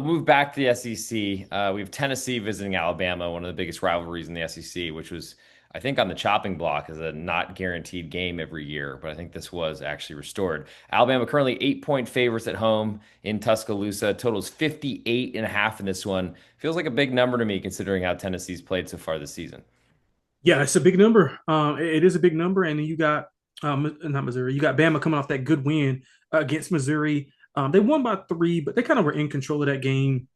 We'll move back to the SEC. We have Tennessee visiting Alabama, one of the biggest rivalries in the SEC, which was, I think, on the chopping block as a not guaranteed game every year. But I think this was actually restored. Alabama currently 8-point favorites at home in Tuscaloosa. Totals 58 and a half in this one. Feels like a big number to me considering how Tennessee's played so far this season. Yeah, it's a big number. It is a big number, and then you got not Missouri. You got Bama coming off that good win against Missouri. They won by 3, but they kind of were in control of that game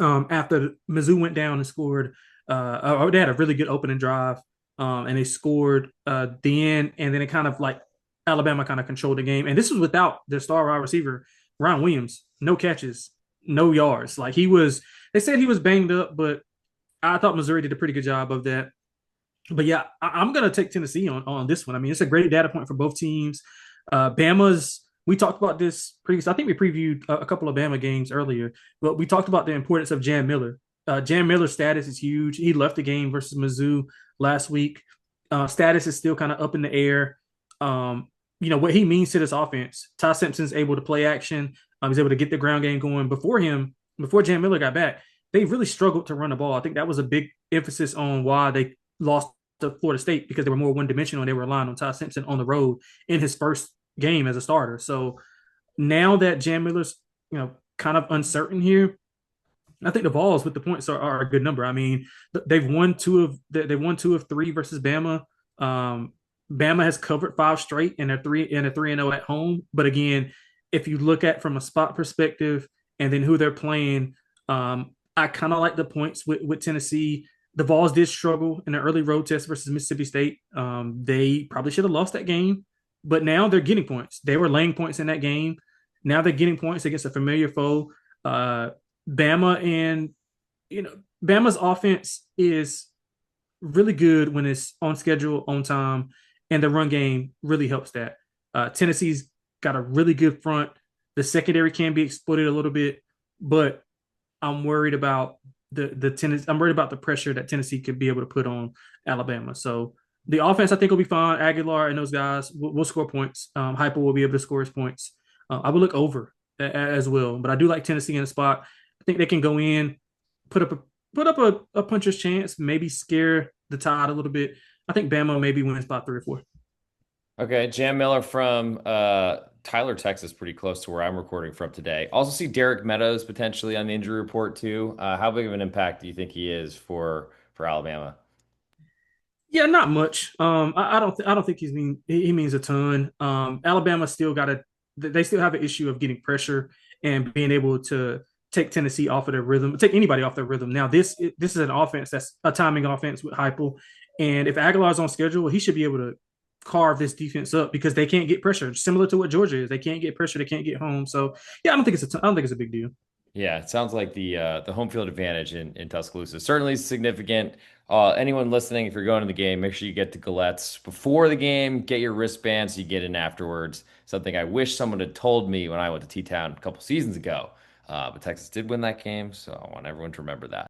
after Mizzou went down and scored. They had a really good opening drive, and they scored then, and then it kind of like Alabama kind of controlled the game. And this was without their star wide receiver, Ron Williams. No catches, no yards. Like he was, they said he was banged up, but I thought Missouri did a pretty good job of that. But yeah, I'm gonna take Tennessee on this one. I mean, it's a great data point for both teams. Bama's. We talked about this previous. I think we previewed a couple of Bama games earlier, but we talked about the importance of Jam Miller. Jam Miller's status is huge. He left the game versus Mizzou last week. Status is still kind of up in the air. What he means to this offense. Ty Simpson's able to play action. He's able to get the ground game going. Before Jam Miller got back, they really struggled to run the ball. I think that was a big emphasis on why they lost to Florida State because they were more one dimensional. They were relying on Ty Simpson on the road in his first game as a starter. So now that Jam Miller's, kind of uncertain here, I think the Vols with the points are a good number. I mean, they won 2 of 3 versus Bama. Bama has covered 5 straight, and they're 3-0 at home. But again, if you look at from a spot perspective and then who they're playing, I kind of like the points with Tennessee. The Vols did struggle in the early road test versus Mississippi State. They probably should have lost that game, but now they're getting points. They were laying points in that game. Now they're getting points against a familiar foe. Bama and Bama's offense is really good when it's on schedule, on time, and the run game really helps that. Tennessee's got a really good front. The secondary can be exploited a little bit, but I'm worried about the Tennessee. I'm worried about the pressure that Tennessee could be able to put on Alabama. So the offense, I think, will be fine. Aguilar and those guys will score points. Hyper will be able to score his points. I would look over as well, but I do like Tennessee in the spot. I think they can go in, put up a put up a puncher's chance, maybe scare the Tide a little bit. I think Bama maybe wins by 3 or 4. Okay, Jam Miller from Tyler, Texas, pretty close to where I'm recording from today. Also see Derek Meadows potentially on the injury report too. How big of an impact do you think he is for Alabama? Yeah, not much. I don't think he means a ton. Alabama still got to they still have an issue of getting pressure and being able to take Tennessee off of their rhythm, take anybody off their rhythm. Now this is an offense that's a timing offense with Heupel, and if Aguilar's on schedule, he should be able to carve this defense up because they can't get pressure. Similar to what Georgia is, they can't get pressure, they can't get home. So yeah, I don't think it's a big deal. Yeah, it sounds like the home field advantage in Tuscaloosa certainly is significant. Anyone listening, if you're going to the game, make sure you get the galettes before the game. Get your wristbands so you get in afterwards. Something I wish someone had told me when I went to T-Town a couple seasons ago. But Texas did win that game, so I want everyone to remember that.